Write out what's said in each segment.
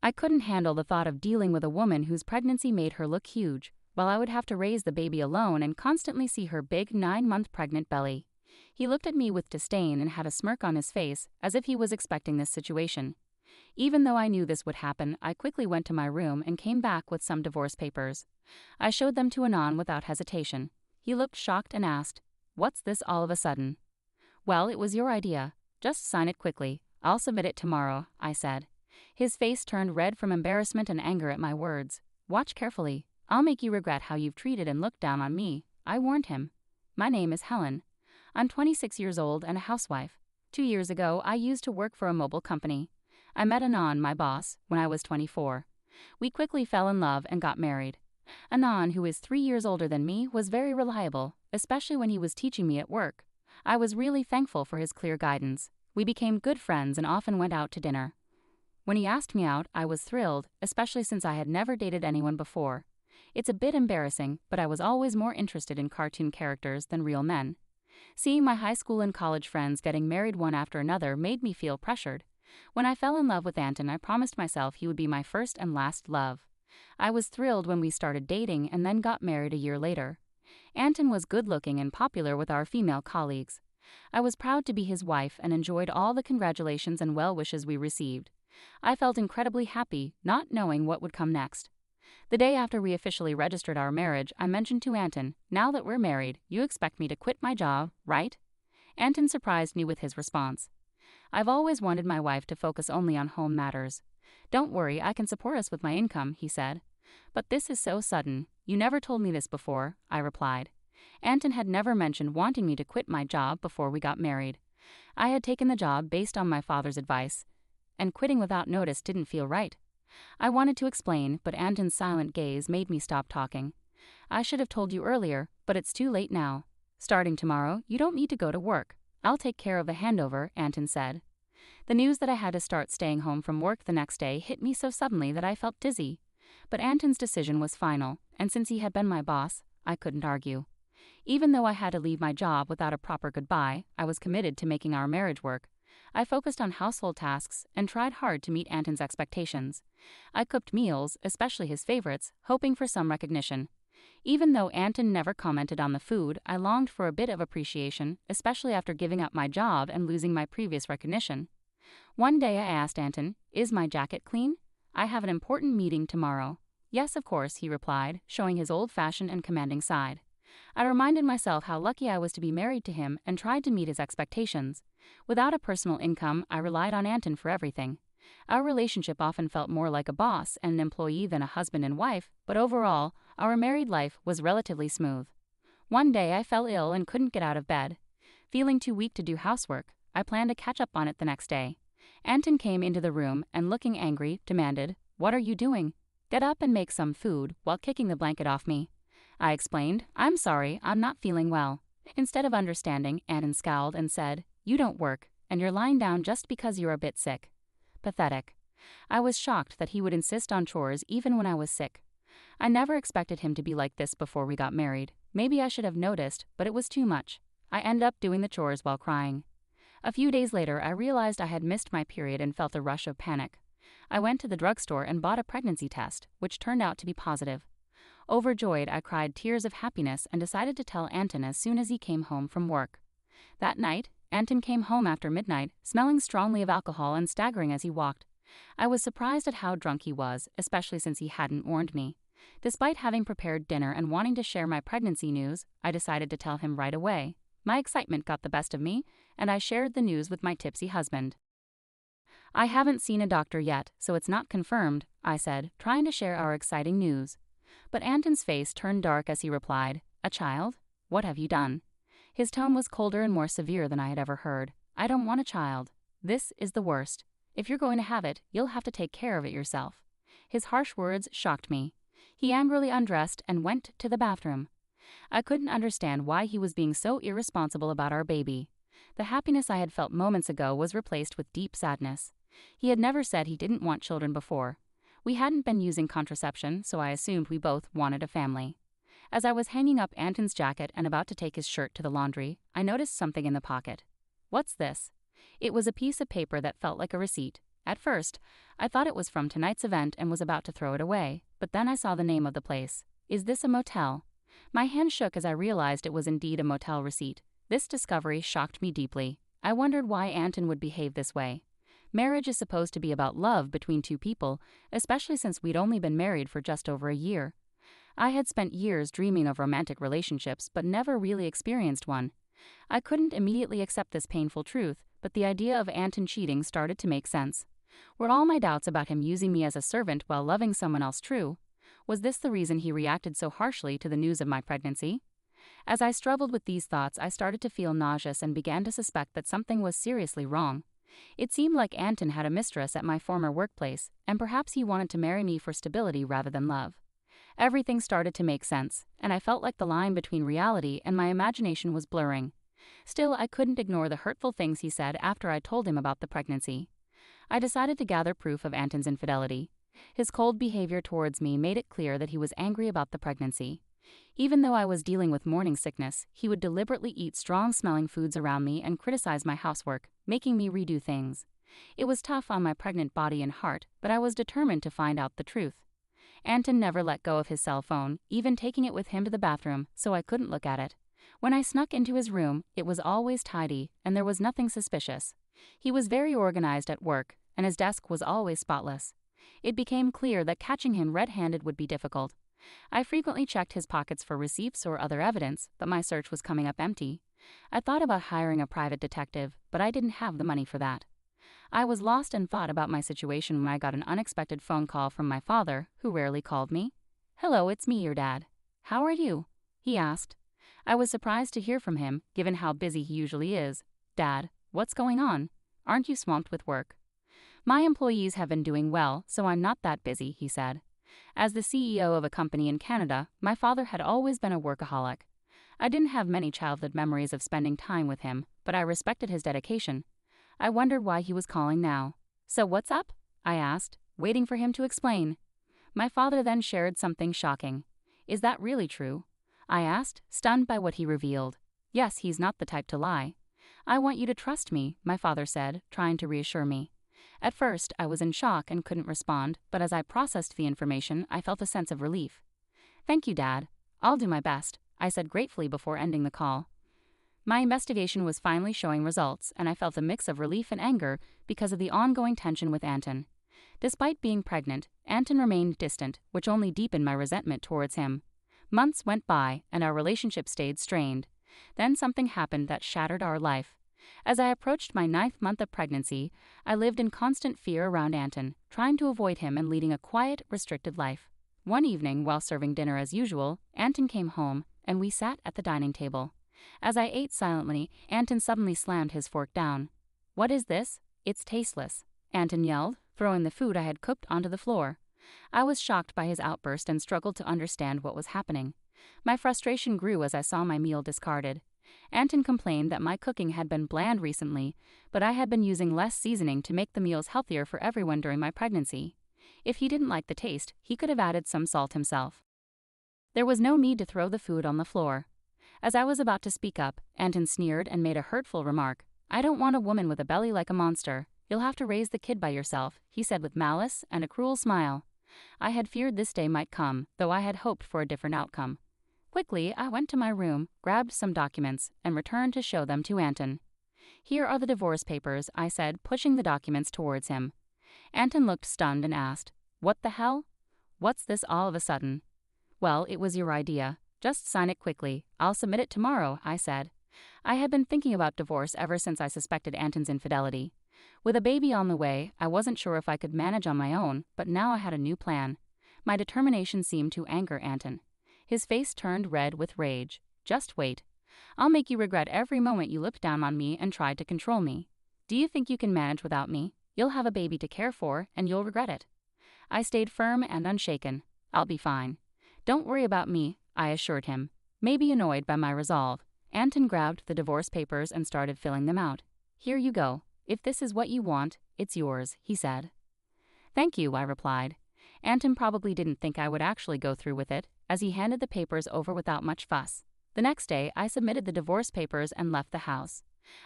I couldn't handle the thought of dealing with a woman whose pregnancy made her look huge, while I would have to raise the baby alone and constantly see her big 9-month pregnant belly. He looked at me with disdain and had a smirk on his face, as if he was expecting this situation. Even though I knew this would happen, I quickly went to my room and came back with some divorce papers. I showed them to Anon without hesitation. He looked shocked and asked, "What's this all of a sudden?" "Well, it was your idea. Just sign it quickly. I'll submit it tomorrow," I said. His face turned red from embarrassment and anger at my words. "Watch carefully. I'll make you regret how you've treated and looked down on me," I warned him. "My name is Helen. I'm 26 years old and a housewife. 2 years ago, I used to work for a mobile company. I met Anon, my boss, when I was 24. We quickly fell in love and got married. Anon, who is 3 years older than me, was very reliable, especially when he was teaching me at work. I was really thankful for his clear guidance. We became good friends and often went out to dinner. When he asked me out, I was thrilled, especially since I had never dated anyone before. It's a bit embarrassing, but I was always more interested in cartoon characters than real men. Seeing my high school and college friends getting married one after another made me feel pressured. When I fell in love with Anton, I promised myself he would be my first and last love. I was thrilled when we started dating and then got married a year later. Anton was good-looking and popular with our female colleagues. I was proud to be his wife and enjoyed all the congratulations and well wishes we received. I felt incredibly happy, not knowing what would come next. The day after we officially registered our marriage, I mentioned to Anton, "Now that we're married, you expect me to quit my job, right?" Anton surprised me with his response. "I've always wanted my wife to focus only on home matters. Don't worry, I can support us with my income," he said. "But this is so sudden. You never told me this before," I replied. Anton had never mentioned wanting me to quit my job before we got married. I had taken the job based on my father's advice, and quitting without notice didn't feel right. I wanted to explain, but Anton's silent gaze made me stop talking. "I should have told you earlier, but it's too late now. Starting tomorrow, you don't need to go to work. I'll take care of the handover," Anton said. The news that I had to start staying home from work the next day hit me so suddenly that I felt dizzy. But Anton's decision was final, and since he had been my boss, I couldn't argue. Even though I had to leave my job without a proper goodbye, I was committed to making our marriage work. I focused on household tasks and tried hard to meet Anton's expectations. I cooked meals, especially his favorites, hoping for some recognition. Even though Anton never commented on the food, I longed for a bit of appreciation, especially after giving up my job and losing my previous recognition. One day I asked Anton, "Is my jacket clean? I have an important meeting tomorrow." "Yes, of course," he replied, showing his old-fashioned and commanding side. I reminded myself how lucky I was to be married to him and tried to meet his expectations. Without a personal income, I relied on Anton for everything. Our relationship often felt more like a boss and an employee than a husband and wife, but overall, our married life was relatively smooth. One day I fell ill and couldn't get out of bed. Feeling too weak to do housework, I planned to catch up on it the next day. Anton came into the room and, looking angry, demanded, "What are you doing? Get up and make some food," while kicking the blanket off me. I explained, "I'm sorry, I'm not feeling well." Instead of understanding, Anton scowled and said, "You don't work, and you're lying down just because you're a bit sick." Pathetic. I was shocked that he would insist on chores even when I was sick. I never expected him to be like this before we got married. Maybe I should have noticed, but it was too much. I ended up doing the chores while crying. A few days later, I realized I had missed my period and felt a rush of panic. I went to the drugstore and bought a pregnancy test, which turned out to be positive. Overjoyed, I cried tears of happiness and decided to tell Anton as soon as he came home from work. That night, Anton came home after midnight, smelling strongly of alcohol and staggering as he walked. I was surprised at how drunk he was, especially since he hadn't warned me. Despite having prepared dinner and wanting to share my pregnancy news, I decided to tell him right away. My excitement got the best of me, and I shared the news with my tipsy husband. "I haven't seen a doctor yet, so it's not confirmed," I said, trying to share our exciting news. But Anton's face turned dark as he replied, "A child? What have you done?" His tone was colder and more severe than I had ever heard. "I don't want a child. This is the worst. If you're going to have it, you'll have to take care of it yourself." His harsh words shocked me. He angrily undressed and went to the bathroom. I couldn't understand why he was being so irresponsible about our baby. The happiness I had felt moments ago was replaced with deep sadness. He had never said he didn't want children before. We hadn't been using contraception, so I assumed we both wanted a family. As I was hanging up Anton's jacket and about to take his shirt to the laundry, I noticed something in the pocket. "What's this?" It was a piece of paper that felt like a receipt. At first, I thought it was from tonight's event and was about to throw it away, but then I saw the name of the place. Is this a motel? My hand shook as I realized it was indeed a motel receipt. This discovery shocked me deeply. I wondered why Anton would behave this way. Marriage is supposed to be about love between two people, especially since we'd only been married for just over a year. I had spent years dreaming of romantic relationships but never really experienced one. I couldn't immediately accept this painful truth, but the idea of Anton cheating started to make sense. Were all my doubts about him using me as a servant while loving someone else true? Was this the reason he reacted so harshly to the news of my pregnancy? As I struggled with these thoughts, I started to feel nauseous and began to suspect that something was seriously wrong. It seemed like Anton had a mistress at my former workplace, and perhaps he wanted to marry me for stability rather than love. Everything started to make sense, and I felt like the line between reality and my imagination was blurring. Still, I couldn't ignore the hurtful things he said after I told him about the pregnancy. I decided to gather proof of Anton's infidelity. His cold behavior towards me made it clear that he was angry about the pregnancy. Even though I was dealing with morning sickness, he would deliberately eat strong-smelling foods around me and criticize my housework, making me redo things. It was tough on my pregnant body and heart, but I was determined to find out the truth. Anton never let go of his cell phone, even taking it with him to the bathroom, so I couldn't look at it. When I snuck into his room, it was always tidy, and there was nothing suspicious. He was very organized at work, and his desk was always spotless. It became clear that catching him red-handed would be difficult. I frequently checked his pockets for receipts or other evidence, but my search was coming up empty. I thought about hiring a private detective, but I didn't have the money for that. I was lost in thought about my situation when I got an unexpected phone call from my father, who rarely called me. "Hello, it's me, your dad. How are you?" he asked. I was surprised to hear from him, given how busy he usually is. "Dad, what's going on? Aren't you swamped with work?" "My employees have been doing well, so I'm not that busy," he said. As the CEO of a company in Canada, my father had always been a workaholic. I didn't have many childhood memories of spending time with him, but I respected his dedication. I wondered why he was calling now. "So what's up?" I asked, waiting for him to explain. My father then shared something shocking. "Is that really true?" I asked, stunned by what he revealed. "Yes, he's not the type to lie." "I want you to trust me," my father said, trying to reassure me. At first, I was in shock and couldn't respond, but as I processed the information, I felt a sense of relief. "Thank you, Dad. I'll do my best," I said gratefully before ending the call. My investigation was finally showing results, and I felt a mix of relief and anger because of the ongoing tension with Anton. Despite being pregnant, Anton remained distant, which only deepened my resentment towards him. Months went by, and our relationship stayed strained. Then something happened that shattered our life. As I approached my 9th month of pregnancy, I lived in constant fear around Anton, trying to avoid him and leading a quiet, restricted life. One evening, while serving dinner as usual, Anton came home, and we sat at the dining table. As I ate silently, Anton suddenly slammed his fork down. "What is this? It's tasteless," Anton yelled, throwing the food I had cooked onto the floor. I was shocked by his outburst and struggled to understand what was happening. My frustration grew as I saw my meal discarded. Anton complained that my cooking had been bland recently, but I had been using less seasoning to make the meals healthier for everyone during my pregnancy. If he didn't like the taste, he could have added some salt himself. There was no need to throw the food on the floor. As I was about to speak up, Anton sneered and made a hurtful remark. "I don't want a woman with a belly like a monster. You'll have to raise the kid by yourself," he said with malice and a cruel smile. I had feared this day might come, though I had hoped for a different outcome. Quickly, I went to my room, grabbed some documents, and returned to show them to Anton. "Here are the divorce papers," I said, pushing the documents towards him. Anton looked stunned and asked, "What the hell? What's this all of a sudden?" "Well, it was your idea. Just sign it quickly. I'll submit it tomorrow," I said. I had been thinking about divorce ever since I suspected Anton's infidelity. With a baby on the way, I wasn't sure if I could manage on my own, but now I had a new plan. My determination seemed to anger Anton. His face turned red with rage. "Just wait. I'll make you regret every moment you looked down on me and tried to control me. Do you think you can manage without me? You'll have a baby to care for, and you'll regret it." I stayed firm and unshaken. "I'll be fine. Don't worry about me," I assured him. Maybe annoyed by my resolve, Anton grabbed the divorce papers and started filling them out. "Here you go. If this is what you want, it's yours," he said. "Thank you," I replied. Anton probably didn't think I would actually go through with it, as he handed the papers over without much fuss. The next day, I submitted the divorce papers and left the house.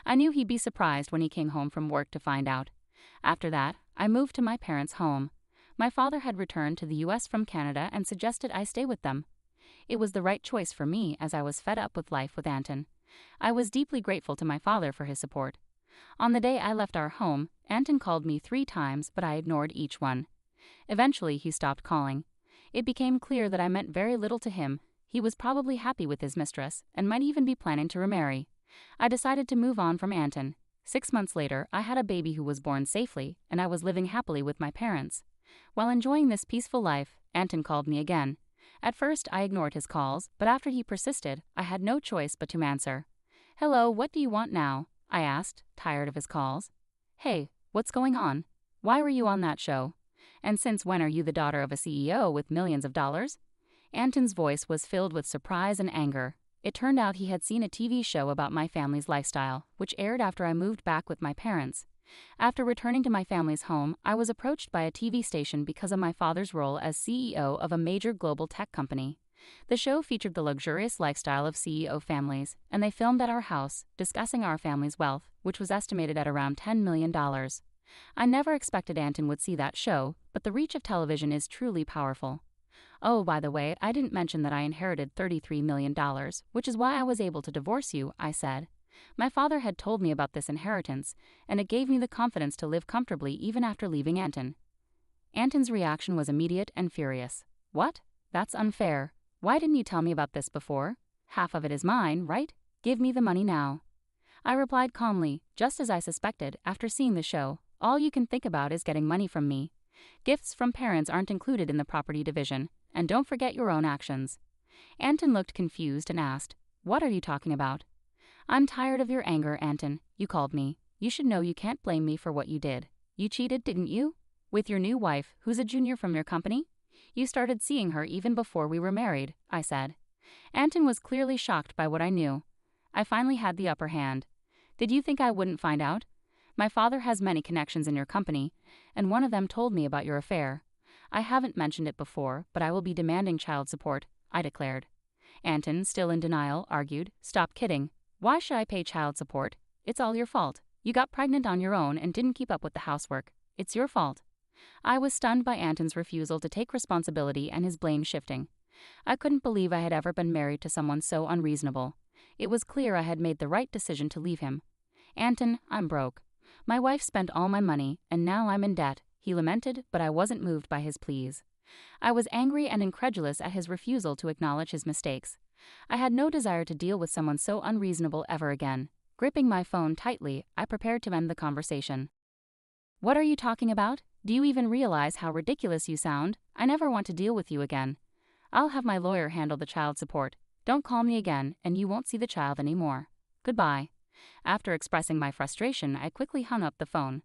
I knew he'd be surprised when he came home from work to find out. After that, I moved to my parents' home. My father had returned to the US from Canada and suggested I stay with them. It was the right choice for me as I was fed up with life with Anton. I was deeply grateful to my father for his support. On the day I left our home, Anton called me 3 times, but I ignored each one. Eventually, he stopped calling. It became clear that I meant very little to him. He was probably happy with his mistress and might even be planning to remarry. I decided to move on from Anton. 6 months later, I had a baby who was born safely, and I was living happily with my parents. While enjoying this peaceful life, Anton called me again. At first, I ignored his calls, but after he persisted, I had no choice but to answer. "Hello, what do you want now?" I asked, tired of his calls. "Hey, what's going on? Why were you on that show? And since when are you the daughter of a CEO with millions of dollars?" Anton's voice was filled with surprise and anger. It turned out he had seen a TV show about my family's lifestyle, which aired after I moved back with my parents. After returning to my family's home, I was approached by a TV station because of my father's role as CEO of a major global tech company. The show featured the luxurious lifestyle of CEO families, and they filmed at our house, discussing our family's wealth, which was estimated at around $10 million. I never expected Anton would see that show, but the reach of television is truly powerful. "Oh, by the way, I didn't mention that I inherited $33 million, which is why I was able to divorce you," I said. My father had told me about this inheritance, and it gave me the confidence to live comfortably even after leaving Anton. Anton's reaction was immediate and furious. "What? That's unfair. Why didn't you tell me about this before? Half of it is mine, right? Give me the money now." I replied calmly, just as I suspected after seeing the show. "All you can think about is getting money from me. Gifts from parents aren't included in the property division, and don't forget your own actions." Anton looked confused and asked, "What are you talking about?" "I'm tired of your anger, Anton. You called me. You should know you can't blame me for what you did. You cheated, didn't you? With your new wife, who's a junior from your company? You started seeing her even before we were married," I said. Anton was clearly shocked by what I knew. I finally had the upper hand. "Did you think I wouldn't find out? My father has many connections in your company, and one of them told me about your affair. I haven't mentioned it before, but I will be demanding child support," I declared. Anton, still in denial, argued, "Stop kidding. Why should I pay child support? It's all your fault. You got pregnant on your own and didn't keep up with the housework. It's your fault." I was stunned by Anton's refusal to take responsibility and his blame shifting. I couldn't believe I had ever been married to someone so unreasonable. It was clear I had made the right decision to leave him. "Anton, I'm broke. My wife spent all my money, and now I'm in debt," he lamented, but I wasn't moved by his pleas. I was angry and incredulous at his refusal to acknowledge his mistakes. I had no desire to deal with someone so unreasonable ever again. Gripping my phone tightly, I prepared to end the conversation. "What are you talking about? Do you even realize how ridiculous you sound? I never want to deal with you again. I'll have my lawyer handle the child support. Don't call me again, and you won't see the child anymore. Goodbye." After expressing my frustration, I quickly hung up the phone.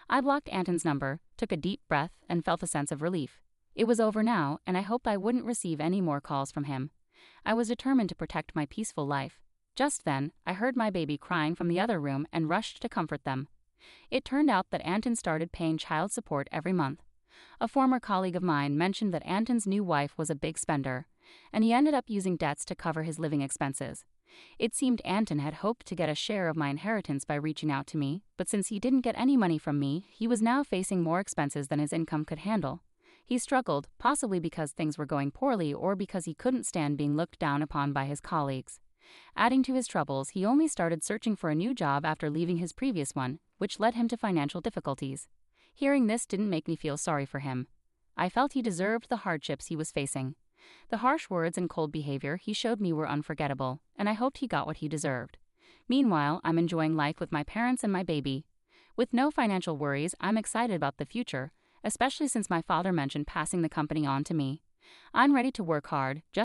I blocked Anton's number, took a deep breath, and felt a sense of relief. It was over now, and I hoped I wouldn't receive any more calls from him. I was determined to protect my peaceful life. Just then, I heard my baby crying from the other room and rushed to comfort them. It turned out that Anton started paying child support every month. A former colleague of mine mentioned that Anton's new wife was a big spender, and he ended up using debts to cover his living expenses. It seemed Anton had hoped to get a share of my inheritance by reaching out to me, but since he didn't get any money from me, he was now facing more expenses than his income could handle. He struggled, possibly because things were going poorly or because he couldn't stand being looked down upon by his colleagues. Adding to his troubles, he only started searching for a new job after leaving his previous one, which led him to financial difficulties. Hearing this didn't make me feel sorry for him. I felt he deserved the hardships he was facing. The harsh words and cold behavior he showed me were unforgettable, and I hoped he got what he deserved. Meanwhile, I'm enjoying life with my parents and my baby. With no financial worries, I'm excited about the future, especially since my father mentioned passing the company on to me. I'm ready to work hard, just